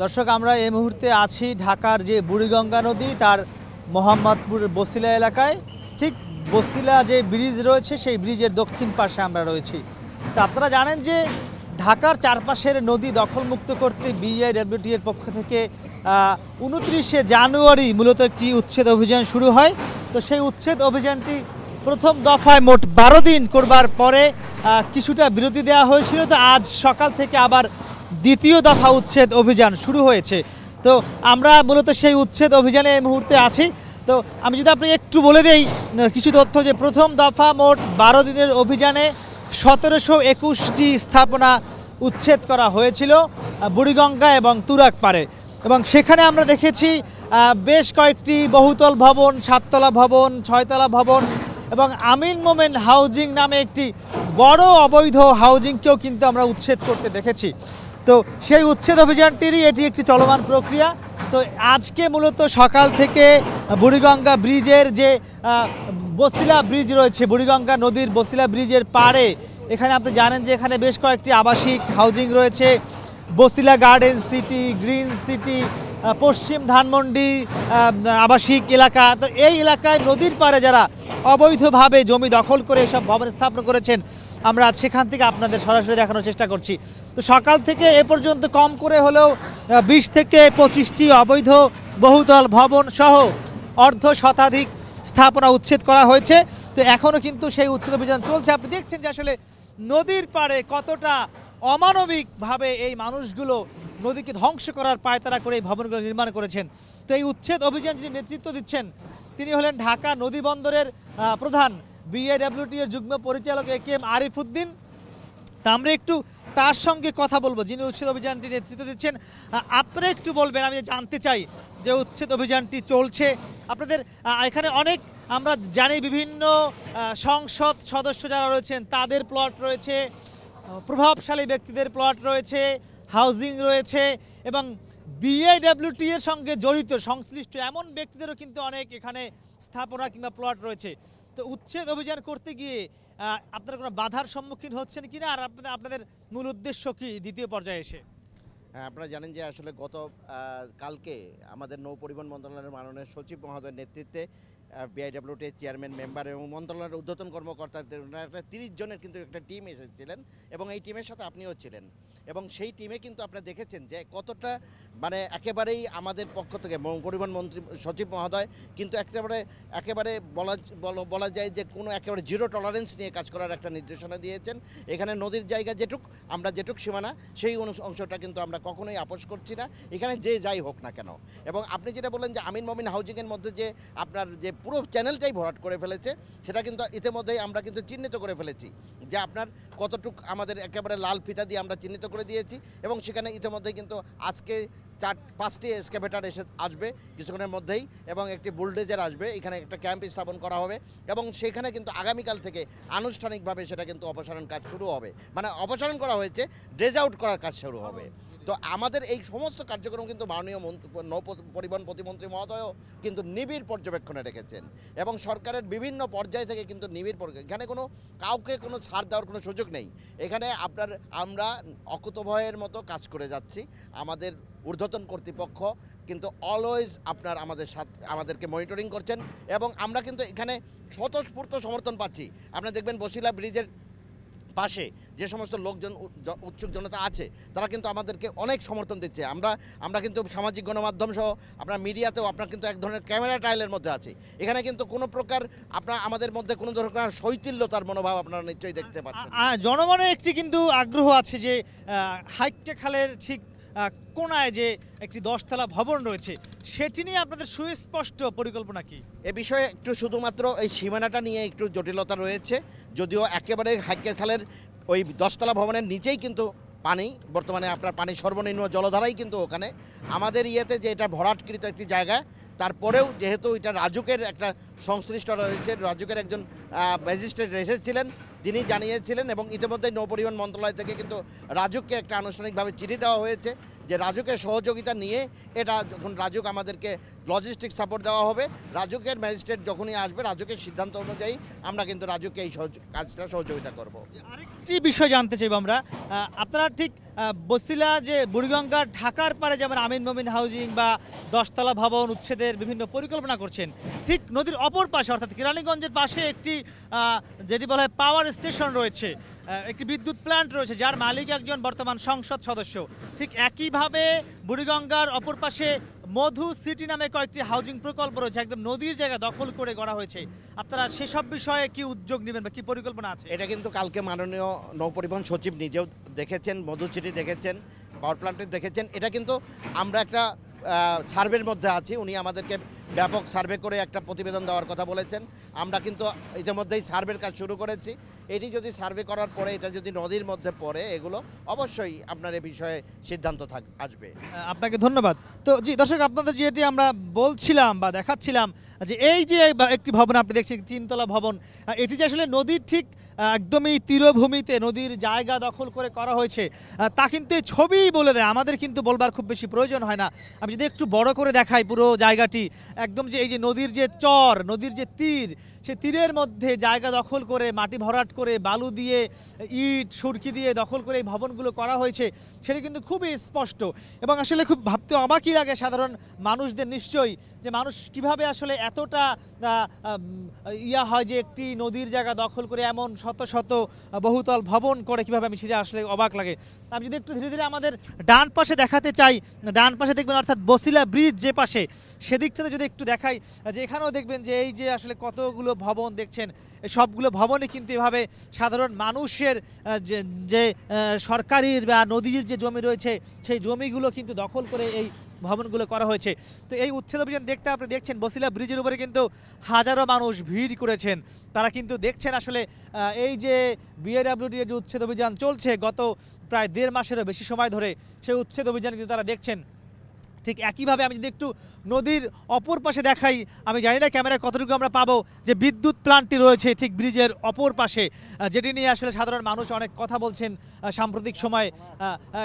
দর্শক, আমরা এই মুহূর্তে আছি ঢাকার যে বুড়িগঙ্গা নদী তার মোহাম্মদপুর বসিলা এলাকায়। ঠিক বসিলা যে ব্রিজ রয়েছে সেই ব্রিজের দক্ষিণ পাশে আমরা রয়েছি। তা আপনারা জানেন যে ঢাকার চারপাশের নদী দখলমুক্ত করতে বিআইডব্লিউটি এর পক্ষ থেকে 29শে জানুয়ারি মূলত একটি উচ্ছেদ অভিযান শুরু হয়। তো সেই উচ্ছেদ অভিযানটি প্রথম দফায় মোট 12 দিন করবার পরে কিছুটা বিরতি দেওয়া হয়েছিল। তো আজ সকাল থেকে আবার দ্বিতীয় দফা উচ্ছেদ অভিযান শুরু হয়েছে। তো আমরা মূলত সেই উচ্ছেদ অভিযানে এই মুহূর্তে আছি। তো আমি যদি আপনি একটু বলে দেই কিছু তথ্য, যে প্রথম দফা মোট 12 দিনের অভিযানে 1721টি স্থাপনা উচ্ছেদ করা হয়েছিল বুড়িগঙ্গা এবং তুরাগ পাড়ে, এবং সেখানে আমরা দেখেছি বেশ কয়েকটি বহুতল ভবন, 7তলা ভবন, 6তলা ভবন এবং আমিন মোমেন হাউজিং নামে একটি বড় অবৈধ হাউজিংকেও কিন্তু আমরা উচ্ছেদ করতে দেখেছি। তো সেই উচ্ছেদ অভিযানটিরই এটি একটি চলমান প্রক্রিয়া। তো আজকে মূলত সকাল থেকে বুড়িগঙ্গা ব্রিজের যে বসিলা ব্রিজ রয়েছে, বুড়িগঙ্গা নদীর বসিলা ব্রিজের পাড়ে, এখানে আপনি জানেন যে এখানে বেশ কয়েকটি আবাসিক হাউজিং রয়েছে। Basila garden city, green city, পশ্চিম ধানমন্ডি আবাসিক এলাকা। তো এই এলাকায় নদীর পাড়ে যারা অবৈধভাবে জমি দখল করে এসব ভবন স্থাপন করেছেন, আমরা সেখান থেকে আপনাদের সরাসরি দেখানোর চেষ্টা করছি। তো সকাল থেকে এ পর্যন্ত কম করে হলেও 20 থেকে 25টি অবৈধ বহুতল ভবন সহ অর্ধ শতাধিক স্থাপনা উচ্ছেদ করা হয়েছে। তো এখনও কিন্তু সেই উচ্ছেদ অভিযান চলছে। আপনি দেখছেন যে আসলে নদীর পাড়ে কতটা অমানবিকভাবে এই মানুষগুলো নদীকে ধ্বংস করার পায়তারা করে এই ভবনগুলো নির্মাণ করেছেন। তো এই উচ্ছেদ অভিযান যিনি নেতৃত্ব দিচ্ছেন তিনি হলেন ঢাকা নদী বন্দরের প্রধান বিআইডব্লিউটি এর যুগ্ম পরিচালক AKM আরিফ উদ্দিন। তা আমরা একটু তার সঙ্গে কথা বলবো, যিনি উচ্ছেদ অভিযানটি নেতৃত্ব দিচ্ছেন। আপনারা একটু বলবেন, আমি জানতে চাই যে উচ্ছেদ অভিযানটি চলছে আপনাদের এখানে অনেক, আমরা জানি বিভিন্ন সংসদ সদস্য যারা রয়েছেন তাদের প্লট রয়েছে, প্রভাবশালী ব্যক্তিদের প্লট রয়েছে, হাউজিং রয়েছে, এবং বিআইডব্লিউটি এর সঙ্গে জড়িত সংশ্লিষ্ট এমন ব্যক্তিদেরও কিন্তু অনেক এখানে স্থাপনা কিংবা প্লট রয়েছে। তো উচ্ছেদ অভিযান করতে গিয়ে আপনারা কোনো বাধার সম্মুখীন হচ্ছেন কিনা, আর আপনাদের মূল উদ্দেশ্য কি দ্বিতীয় পর্যায়ে এসে? হ্যাঁ, আপনারা জানেন যে আসলে কালকে আমাদের নৌ পরিবহন মন্ত্রণালয়ের মাননীয় সচিব মহোদয়ের নেতৃত্বে বিআইডব্লিউটি চেয়ারম্যান, মেম্বার এবং মন্ত্রণালয়ের ঊর্ধ্বতন কর্মকর্তাদের একটা 30 জনের কিন্তু একটা টিম এসেছিলেন, এবং এই টিমের সাথে আপনিও ছিলেন। এবং সেই টিমে কিন্তু আপনারা দেখেছেন যে কতটা একেবারেই আমাদের পক্ষ থেকে পরিবহন মন্ত্রী সচিব মহোদয় কিন্তু একেবারে বলা যায় যে কোনো একেবারে জিরো টলারেন্স নিয়ে কাজ করার একটা নির্দেশনা দিয়েছেন। এখানে নদীর জায়গা যেটুক সীমানা, সেই অংশটা কিন্তু আমরা কখনোই আপোষ করছি না, এখানে যে যাই হোক না কেন। এবং আপনি যেটা বললেন যে আমিন মোমিন হাউজিংয়ের মধ্যে যে আপনার যে পুরো চ্যানেলটাই ভরাট করে ফেলেছে, সেটা কিন্তু ইতিমধ্যেই আমরা কিন্তু চিহ্নিত করে ফেলেছি যে আপনার কতটুক আমাদের একেবারে লাল ফিতা দিয়ে আমরা চিহ্নিত করে দিয়েছি। এবং সেখানে ইতিমধ্যেই কিন্তু আজকে 4-5টি এক্সকাভেটর আসবে কিছুক্ষণের মধ্যেই, এবং একটি বুলডোজার আসবে, এখানে একটা ক্যাম্প স্থাপন করা হবে, এবং সেখানে কিন্তু আগামীকাল থেকে আনুষ্ঠানিকভাবে সেটা কিন্তু অপসারণ কাজ শুরু হবে, অপসারণ করা হয়েছে, ড্রেজ আউট করার কাজ শুরু হবে। তো আমাদের এই সমস্ত কার্যক্রম কিন্তু মাননীয় নৌ পরিবহন প্রতিমন্ত্রী মহোদয়ও কিন্তু নিবিড় পর্যবেক্ষণে রেখেছেন, এবং সরকারের বিভিন্ন পর্যায় থেকে কিন্তু নিবিড় এখানে কাউকে কোনো ছাড় দেওয়ার কোনো সুযোগ নেই। এখানে আমরা অকুতভয়ের মতো কাজ করে যাচ্ছি। আমাদের ঊর্ধ্বতন কর্তৃপক্ষ কিন্তু অলওয়েজ আমাদেরকে মনিটরিং করছেন, এবং আমরা কিন্তু এখানে স্বতঃস্ফূর্ত সমর্থন পাচ্ছি। আপনারা দেখবেন বসিলা ব্রিজের পাশে যে সমস্ত লোকজন, উৎসুক জনতা আছে, তারা কিন্তু আমাদেরকে অনেক সমর্থন দিচ্ছে। আমরা কিন্তু সামাজিক গণমাধ্যম সহ আপনার মিডিয়াতেও আপনার কিন্তু এক ধরনের ক্যামেরা ট্রায়ালের মধ্যে আছে। এখানে কিন্তু কোনো প্রকার আমাদের মধ্যে কোনো ধরনের শৈথিল্যতার মনোভাব আপনারা নিশ্চয়ই দেখতে পাচ্ছেন। জনমনে একটি কিন্তু আগ্রহ আছে যে হাইটে খালের ঠিক কোনায় যে একটি 10তলা ভবন রয়েছে, সেটি নিয়ে আপনাদের সুস্পষ্ট পরিকল্পনা কি? এ বিষয়ে একটু শুধুমাত্র এই সীমানাটা নিয়ে একটু জটিলতা রয়েছে, যদিও একেবারে হাইকের খালের ওই 10তলা ভবনের নিচেই কিন্তু পানি, বর্তমানে আপনার পানি সর্বনিম্ন জলধারাই কিন্তু ওখানে আমাদের যে এটা ভরাটকৃত একটি জায়গা, তারপরেও যেহেতু এটা রাজুকের একটা সংশ্লিষ্ট রয়েছে, রাজুকের একজন ম্যাজিস্ট্রেট এসেছিলেন, তিনি জানিয়েছিলেন, এবং ইতিমধ্যে নৌ পরিবহন মন্ত্রণালয় থেকে কিন্তু রাজুককে একটা আনুষ্ঠানিকভাবে চিঠি দেওয়া হয়েছে যে রাজুকের সহযোগিতা নিয়ে এটা যখন রাজুক আমাদেরকে লজিস্টিক সাপোর্ট দেওয়া হবে, রাজুকের ম্যাজিস্ট্রেট যখনই আসবে রাজুকের সিদ্ধান্ত অনুযায়ী আমরা কিন্তু রাজুকে এই কাজটা সহযোগিতা করব। আরেকটি বিষয় জানতে চাইব আমরা, আপনারা ঠিক বছিলা যে বুড়িগঙ্গার ঢাকার পারে যেমন আমিন মোমিন হাউজিং বা 10তলা ভবন উচ্ছেদের বিভিন্ন পরিকল্পনা করছেন, ঠিক নদীর অপর পাশে অর্থাৎ কেরানীগঞ্জের পাশে একটি যেটি বলা হয় পাওয়ার স্টেশন রয়েছে, একটি বিদ্যুৎ প্ল্যান্ট রয়েছে যার মালিক একজন বর্তমান সংসদ সদস্য। ঠিক একইভাবে বুড়িগঙ্গার অপর পাশে মধু সিটি নামে কয়েকটি হাউজিং প্রকল্প রয়েছে, একদম নদীর জায়গা দখল করে গড়া হয়েছে। আপনারা সেসব বিষয়ে কি উদ্যোগ নেবেন বা কি পরিকল্পনা আছে? এটা কিন্তু কালকে মাননীয় নৌপরিবহন সচিব নিজেও দেখেছেন, মধু সিটি দেখেছেন, পাওয়ার প্ল্যান্ট দেখেছেন। এটা কিন্তু আমরা একটা সার্ভের মধ্যে আছি, উনি আমাদেরকে ব্যাপক সার্ভে করে একটা প্রতিবেদন দেওয়ার কথা বলেছেন। আমরা কিন্তু ইতিমধ্যেই সার্ভের কাজ শুরু করেছি। এটি যদি সার্ভে করার পরে এটা যদি নদীর মধ্যে পড়ে, এগুলো অবশ্যই আপনার এ বিষয়ে সিদ্ধান্ত আসবে। আপনাকে ধন্যবাদ। তো জি দর্শক, আপনাদের যেটি আমরা বলছিলাম বা দেখাচ্ছিলাম যে এই যে একটি ভবন আপনি দেখছেন 3তলা ভবন, এটি যে আসলে নদীর ঠিক একদমই তীরভূমিতে নদীর জায়গা দখল করে করা হয়েছে তা কিন্তু এই ছবিই বলে দেয়, আমাদের কিন্তু বলবার খুব বেশি প্রয়োজন হয় না। আমি যদি একটু বড় করে দেখাই পুরো জায়গাটি, একদম যে এই যে নদীর যে চর, নদীর যে তীর, সেই তীরের মধ্যে জায়গা দখল করে মাটি ভরাট করে বালু দিয়ে ইট সুরকি দিয়ে দখল করে এই ভবনগুলো করা হয়েছে, সেটা কিন্তু খুবই স্পষ্ট। এবং আসলে খুব ভাবতে অবাকই লাগে সাধারণ মানুষদের নিশ্চয়ই, যে মানুষ কিভাবে আসলে এতটা হয় যে একটি নদীর জায়গা দখল করে এমন শত শত বহুতল ভবন করে কিভাবে, আমি সেটা আসলে অবাক লাগে। আমি যদি একটু ধীরে ধীরে আমাদের ডান পাশে দেখাতে চাই, ডান পাশে দেখবেন অর্থাৎ বছিলা ব্রিজ যে পাশে, সেদিকটাতে যদি একটু দেখাই, যে এখানেও দেখবেন যে এই যে আসলে কতগুলো ভবন দেখছেন, সবগুলো ভবনে কিন্তু এভাবে সাধারণ মানুষের যে সরকারির বা নদীর যে জমি রয়েছে সেই জমিগুলো কিন্তু দখল করে এই ভবনগুলো করা হয়েছে। তো এই উচ্ছেদ অভিযান দেখতে আপনি দেখছেন বছিলা ব্রিজের উপরে কিন্তু হাজারো মানুষ ভিড় করেছেন, তারা কিন্তু দেখছেন আসলে এই যে বিআইডব্লিউটি যে উচ্ছেদ অভিযান চলছে গত প্রায় 1.5 মাসেরও বেশি সময় ধরে, সেই উচ্ছেদ অভিযান কিন্তু তারা দেখছেন। ঠিক একইভাবে আমি যদি একটু নদীর অপর পাশে দেখাই, আমি জানি না ক্যামেরায় কতটুকু আমরা পাবো, যে বিদ্যুৎ প্ল্যান্টটি রয়েছে ঠিক ব্রিজের অপর পাশে, যেটি নিয়ে আসলে সাধারণ মানুষ অনেক কথা বলছেন সাম্প্রতিক সময়ে।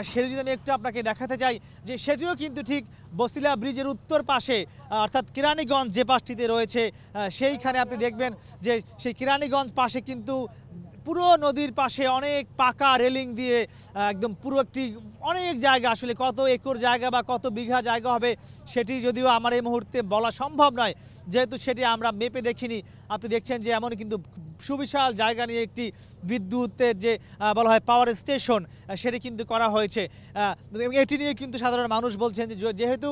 সেটি যদি আমি একটু আপনাকে দেখাতে চাই, যে সেটিও কিন্তু ঠিক বছিলা ব্রিজের উত্তর পাশে, অর্থাৎ কেরানীগঞ্জ যে পাশটিতে রয়েছে সেইখানে আপনি দেখবেন যে সেই কেরানীগঞ্জ পাশে কিন্তু পুরো নদীর পাশে অনেক পাকা রেলিং দিয়ে একদম পুরো একটি অনেক জায়গা, আসলে কত একর জায়গা বা কত বিঘা জায়গা হবে সেটি যদিও আমার এই মুহূর্তে বলা সম্ভব নয়, যেহেতু সেটি আমরা মেপে দেখিনি। আপনি দেখছেন যে এমন কিন্তু সুবিশাল জায়গা নিয়ে একটি বিদ্যুতের যে বলা হয় পাওয়ার স্টেশন, সেটি কিন্তু করা হয়েছে। এটি নিয়ে কিন্তু সাধারণ মানুষ বলছেন যে যেহেতু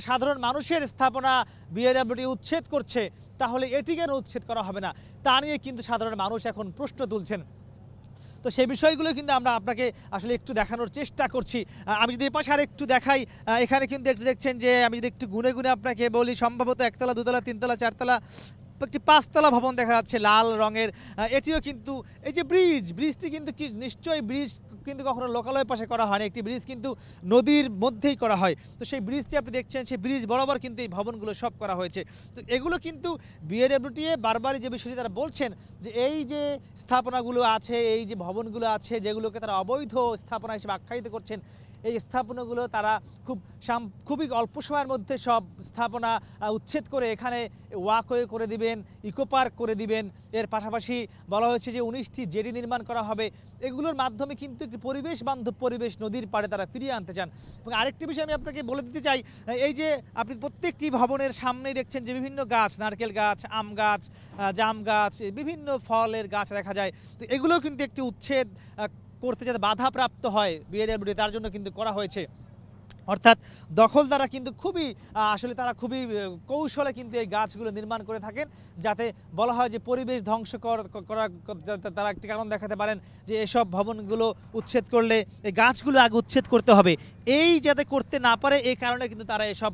সাধারণ মানুষের স্থাপনা বিআইডব্লিউটি উচ্ছেদ করছে, তাহলে এটি কেন উচ্ছেদ করা হবে না, তা নিয়ে কিন্তু সাধারণ মানুষ এখন প্রশ্ন তুলছেন। তো সেই বিষয়গুলো কিন্তু আমরা আপনাকে আসলে একটু দেখানোর চেষ্টা করছি। আমি যদি এ পাশে আর একটু দেখাই, এখানে কিন্তু একটু দেখছেন যে আমি যদি একটু গুনে গুনে আপনাকে বলি, সম্ভবত 1তলা 2তলা 3তলা 4তলা একটি 5তলা ভবন দেখা যাচ্ছে লাল রঙের। এটিও কিন্তু এই যে ব্রিজটি কিন্তু কি নিশ্চয়ই ব্রিজ কিন্তু কখনো লোকালয়ের পাশে করা হয় না, একটি ব্রিজ কিন্তু নদীর মধ্যেই করা হয়। তো সেই ব্রিজটি আপনি দেখছেন, সেই ব্রিজ বরাবর কিন্তু এই ভবনগুলো সব করা হয়েছে। তো এগুলো কিন্তু বিআইডব্লিউটি বারবারই যে বিষয়টি তারা বলছেন, যে এই যে স্থাপনাগুলো আছে, এই যে ভবনগুলো আছে, যেগুলোকে তারা অবৈধ স্থাপনা হিসেবে আখ্যায়িত করছেন, এই স্থাপনাগুলো তারা খুবই অল্প সময়ের মধ্যে সব স্থাপনা উচ্ছেদ করে এখানে ওয়াকওয়ে করে দিবেন, ইকো পার্ক করে দিবেন। এর পাশাপাশি বলা হয়েছে যে 19টি জেটি নির্মাণ করা হবে। এগুলোর মাধ্যমে কিন্তু একটি পরিবেশ বান্ধব পরিবেশ নদীর পাড়ে তারা ফিরিয়ে আনতে চান। এবং আরেকটি বিষয় আমি আপনাকে বলে দিতে চাই, এই যে আপনি প্রত্যেকটি ভবনের সামনেই দেখছেন যে বিভিন্ন গাছ, নারকেল গাছ, আম গাছ, জাম গাছ, বিভিন্ন ফলের গাছ দেখা যায়। তো এগুলোও কিন্তু একটি উচ্ছেদ করতে যাতে বাধাপ্রাপ্ত হয় বিআইডব্লিউটি, তার জন্য কিন্তু করা হয়েছে। অর্থাৎ দখলদাররা কিন্তু খুবই আসলে তারা খুবই কৌশলে কিন্তু এই গাছগুলো নির্মাণ করে থাকেন, যাতে বলা হয় যে পরিবেশ ধ্বংস করা তারা একটি কারণ দেখাতে পারেন যে এসব ভবনগুলো উচ্ছেদ করলে এই গাছগুলো আগে উচ্ছেদ করতে হবে, এই যাতে করতে না পারে এই কারণে কিন্তু তারা এসব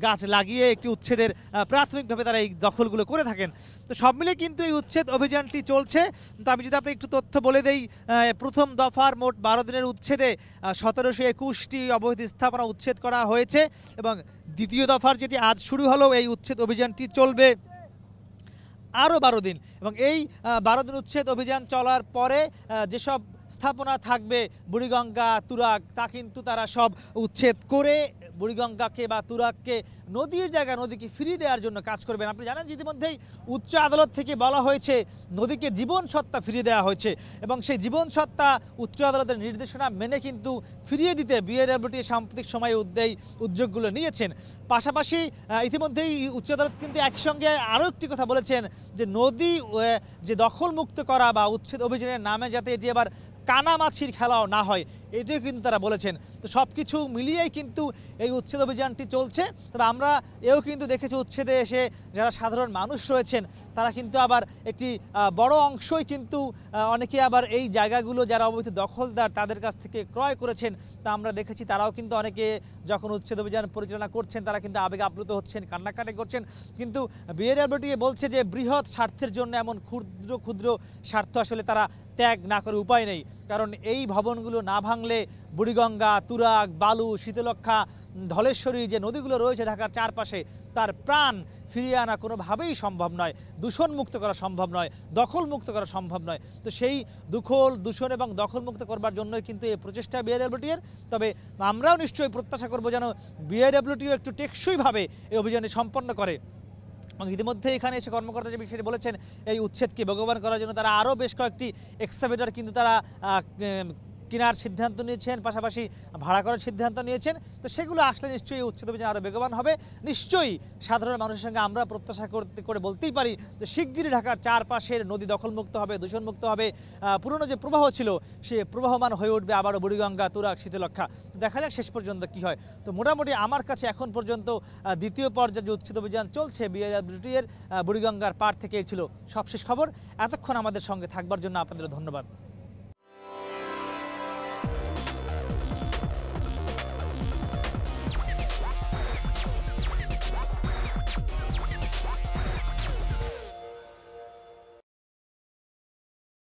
গাছ লাগিয়ে একটি উচ্ছেদের প্রাথমিকভাবে তারা এই দখলগুলো করে থাকেন। তো সব মিলে কিন্তু এই উচ্ছেদ অভিযানটি চলছে। তো আমি যদি আপনি একটু তথ্য বলে দেই, প্রথম দফার মোট 12 দিনের উচ্ছেদে 1721টি অবৈধ স্থাপনা উচ্ছেদ করা হয়েছে, এবং দ্বিতীয় দফার যেটি আজ শুরু হলো, এই উচ্ছেদ অভিযানটি চলবে আরও 12 দিন। এবং এই 12 দিন উচ্ছেদ অভিযান চলার পরে যেসব স্থাপনা থাকবে বুড়িগঙ্গা তুরাগ তা কিন্তু তারা সব উচ্ছেদ করে বুড়িগঙ্গাকে বা তুরাগকে নদীর জায়গায় নদীকে ফিরিয়ে দেওয়ার জন্য কাজ করবেন। আপনি জানেন যে ইতিমধ্যেই উচ্চ আদালত থেকে বলা হয়েছে নদীকে জীবন সত্তা ফিরিয়ে দেওয়া হয়েছে এবং সেই জীবন সত্তা উচ্চ আদালতের নির্দেশনা মেনে কিন্তু ফিরিয়ে দিতে বিএডব্লিউটি সাম্প্রতিক সময়ে উদ্যোগগুলো নিয়েছেন। পাশাপাশি ইতিমধ্যেই উচ্চ আদালত কিন্তু একসঙ্গে আরও একটি কথা বলেছেন যে নদী যে দখলমুক্ত করা বা উচ্ছেদ অভিযানের নামে যাতে এটি আবার কানামাছির খেলাও না হয় এটিও কিন্তু তারা বলেছেন। তো সব কিছু মিলিয়েই কিন্তু এই উচ্ছেদ অভিযানটি চলছে। তবে আমরা এও কিন্তু দেখেছি উচ্ছেদে এসে যারা সাধারণ মানুষ রয়েছেন তারা কিন্তু আবার একটি বড় অংশই কিন্তু অনেকে আবার এই জায়গাগুলো যারা অবৈধ দখলদার তাদের কাছ থেকে ক্রয় করেছেন তা আমরা দেখেছি। তারাও কিন্তু অনেকে যখন উচ্ছেদ অভিযান পরিচালনা করছেন তারা কিন্তু আবেগে আপ্লুত হচ্ছেন, কান্নাকাটি করছেন। কিন্তু বিএডব্লিউটি বলছে যে বৃহৎ স্বার্থের জন্য এমন ক্ষুদ্র ক্ষুদ্র স্বার্থ আসলে তারা ত্যাগ না করে উপায় নেই, কারণ এই ভবনগুলো না ভাঙলে বুড়িগঙ্গা, তুরাগ, বালু, শীতলক্ষা, ধলেশ্বরী যে নদীগুলো রয়েছে ঢাকার চারপাশে তার প্রাণ ফিরিয়ে আনা কোনোভাবেই সম্ভব নয়, দূষণমুক্ত করা সম্ভব নয়, দখলমুক্ত করা সম্ভব নয়। তো সেই দূষণ এবং দখলমুক্ত করবার জন্যই কিন্তু এই প্রচেষ্টা বিএডব্লিউটির। তবে আমরাও নিশ্চয়ই প্রত্যাশা করব যেন বিএডব্লিউটিও একটু টেকসইভাবে এই অভিযানে সম্পন্ন করে। এবং ইতিমধ্যে এখানে এসে কর্মকর্তা যে বিষয়টি বলেছেন এই উচ্ছেদকে বেগবান করার জন্য তারা আরও বেশ কয়েকটি এক্সকাভেটর কিন্তু তারা কেনার সিদ্ধান্ত নিয়েছেন, পাশাপাশি ভাড়া করার সিদ্ধান্ত নিয়েছেন। তো সেগুলো আসলে নিশ্চয়ই উচ্ছেদ অভিযান আরও বেগবান হবে। নিশ্চয়ই সাধারণ মানুষের সঙ্গে আমরা প্রত্যাশা করে বলতেই পারি যে শিগগিরই ঢাকার চারপাশের নদী দখলমুক্ত হবে, দূষণমুক্ত হবে, পুরনো যে প্রবাহ ছিল সে প্রবাহমান হয়ে উঠবে আবারও বুড়িগঙ্গা, তুরাগ, শীতলক্ষা। তো দেখা যাক শেষ পর্যন্ত কী হয়। তো মোটামুটি আমার কাছে এখন পর্যন্ত দ্বিতীয় পর্যায়ে যে উচ্ছেদ অভিযান চলছে বিএডব্লিউটি এর বুড়িগঙ্গার পাড় থেকেই ছিল সবশেষ খবর। এতক্ষণ আমাদের সঙ্গে থাকবার জন্য আপনাদের ধন্যবাদ।